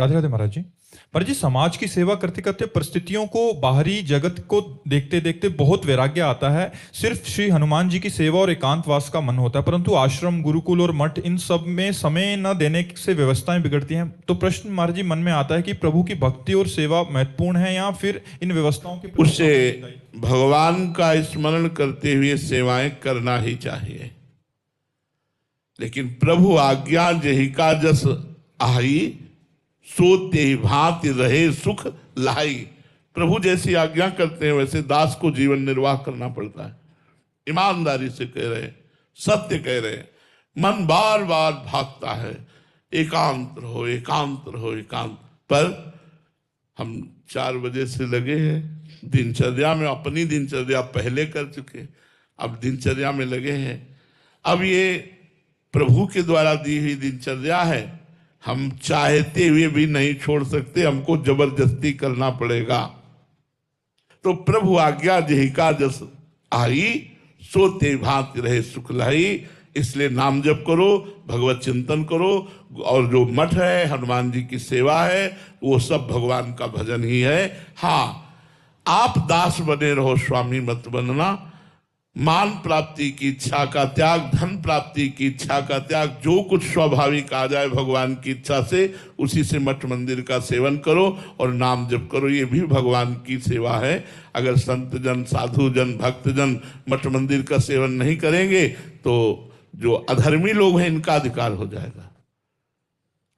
राधे राधे महाराज जी। महाराज जी, समाज की सेवा करते करते परिस्थितियों को, बाहरी जगत को देखते देखते बहुत वैराग्य आता है। सिर्फ श्री हनुमान जी की सेवा और एकांतवास का मन होता है, परंतु आश्रम, गुरुकुल और मठ, इन सब में समय न देने से व्यवस्थाएं बिगड़ती हैं। तो प्रश्न महाराज जी मन में आता है कि प्रभु की भक्ति और सेवा महत्वपूर्ण है या फिर इन व्यवस्थाओं के उससे भगवान का स्मरण करते हुए सेवाएं करना ही चाहिए। लेकिन प्रभु आज्ञा जहिका जस आई, सोते भांति रहे सुख लाई। प्रभु जैसी आज्ञा करते हैं वैसे दास को जीवन निर्वाह करना पड़ता है। ईमानदारी से कह रहे, सत्य कह रहे, मन बार बार भागता है, एकांत रहो एकांत रहो एकांत। पर हम 4 बजे से लगे हैं दिनचर्या में, अपनी दिनचर्या पहले कर चुके, अब दिनचर्या में लगे हैं। अब ये प्रभु के द्वारा दी हुई दिनचर्या है, हम चाहते हुए भी नहीं छोड़ सकते, हमको जबरदस्ती करना पड़ेगा। तो प्रभु आज्ञा जहिका जस आई, सोते भांति रहे सुख लाई। इसलिए नाम जप करो, भगवत चिंतन करो, और जो मठ है, हनुमान जी की सेवा है, वो सब भगवान का भजन ही है। हाँ, आप दास बने रहो, स्वामी मत बनना। मान प्राप्ति की इच्छा का त्याग, धन प्राप्ति की इच्छा का त्याग, जो कुछ स्वाभाविक आ जाए भगवान की इच्छा से, उसी से मठ मंदिर का सेवन करो और नाम जप करो। ये भी भगवान की सेवा है। अगर संत जन, साधु जन, भक्त जन मठ मंदिर का सेवन नहीं करेंगे तो जो अधर्मी लोग हैं इनका अधिकार हो जाएगा।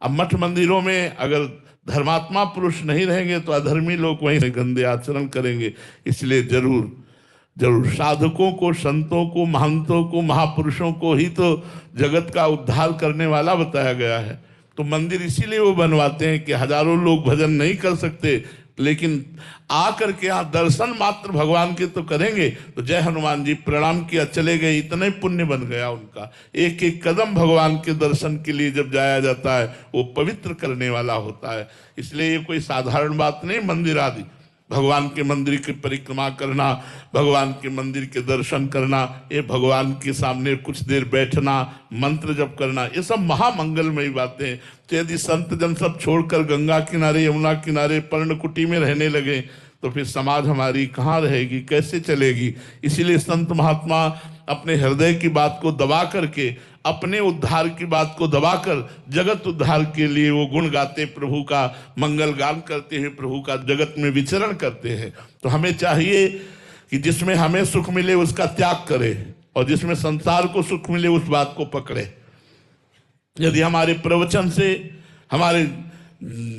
अब मठ मंदिरों में अगर धर्मात्मा पुरुष नहीं रहेंगे तो अधर्मी लोग वहीं गंदे आचरण करेंगे। इसलिए जरूर साधकों को, संतों को, महंतों को, महापुरुषों को ही तो जगत का उद्धार करने वाला बताया गया है। तो मंदिर इसीलिए वो बनवाते हैं कि हजारों लोग भजन नहीं कर सकते, लेकिन आकर के यहाँ दर्शन मात्र भगवान के तो करेंगे। तो जय हनुमान जी, प्रणाम किया, चले गए, इतने पुण्य बन गया उनका। एक एक कदम भगवान के दर्शन के लिए जब जाया जाता है वो पवित्र करने वाला होता है। इसलिए ये कोई साधारण बात नहीं। मंदिर आदि, भगवान के मंदिर की परिक्रमा करना, भगवान के मंदिर के दर्शन करना, ये भगवान के सामने कुछ देर बैठना, मंत्र जप करना, ये सब महामंगलमयी बातें हैं। तो यदि संत जन सब छोड़कर गंगा किनारे, यमुना किनारे, पर्णकुटी में रहने लगे तो फिर समाज हमारी कहाँ रहेगी, कैसे चलेगी। इसीलिए संत महात्मा अपने हृदय की बात को दबा करके, अपने उद्धार की बात को दबाकर जगत उद्धार के लिए वो गुण गाते, प्रभु का मंगल गान करते हुए प्रभु का जगत में विचरण करते हैं। तो हमें चाहिए कि जिसमें हमें सुख मिले उसका त्याग करें, और जिसमें संसार को सुख मिले उस बात को पकड़े। यदि हमारे प्रवचन से, हमारे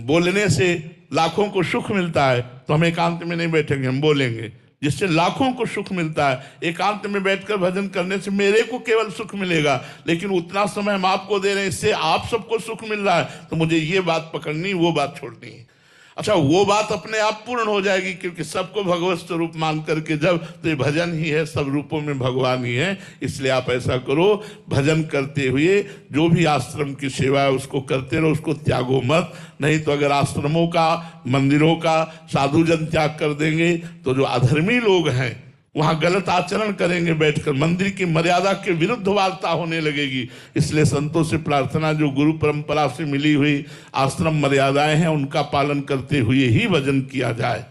बोलने से लाखों को सुख मिलता है तो हम एकांत में नहीं बैठेंगे, हम बोलेंगे। जिससे लाखों को सुख मिलता है, एकांत में बैठकर भजन करने से मेरे को केवल सुख मिलेगा, लेकिन उतना समय हम आपको दे रहे हैं, इससे आप सबको सुख मिल रहा है। तो मुझे ये बात पकड़नी, वो बात छोड़नी है। अच्छा, वो बात अपने आप पूर्ण हो जाएगी, क्योंकि सबको भगवत स्वरूप मान करके जब, तो ये भजन ही है, सब रूपों में भगवान ही है। इसलिए आप ऐसा करो, भजन करते हुए जो भी आश्रम की सेवा है उसको करते रहो, उसको त्यागो मत। नहीं तो अगर आश्रमों का, मंदिरों का साधुजन त्याग कर देंगे तो जो अधर्मी लोग हैं वहां गलत आचरण करेंगे, बैठकर मंदिर की मर्यादा के विरुद्ध वार्ता होने लगेगी। इसलिए संतों से प्रार्थना, जो गुरु परंपरा से मिली हुई आश्रम मर्यादाएं हैं उनका पालन करते हुए ही भजन किया जाए।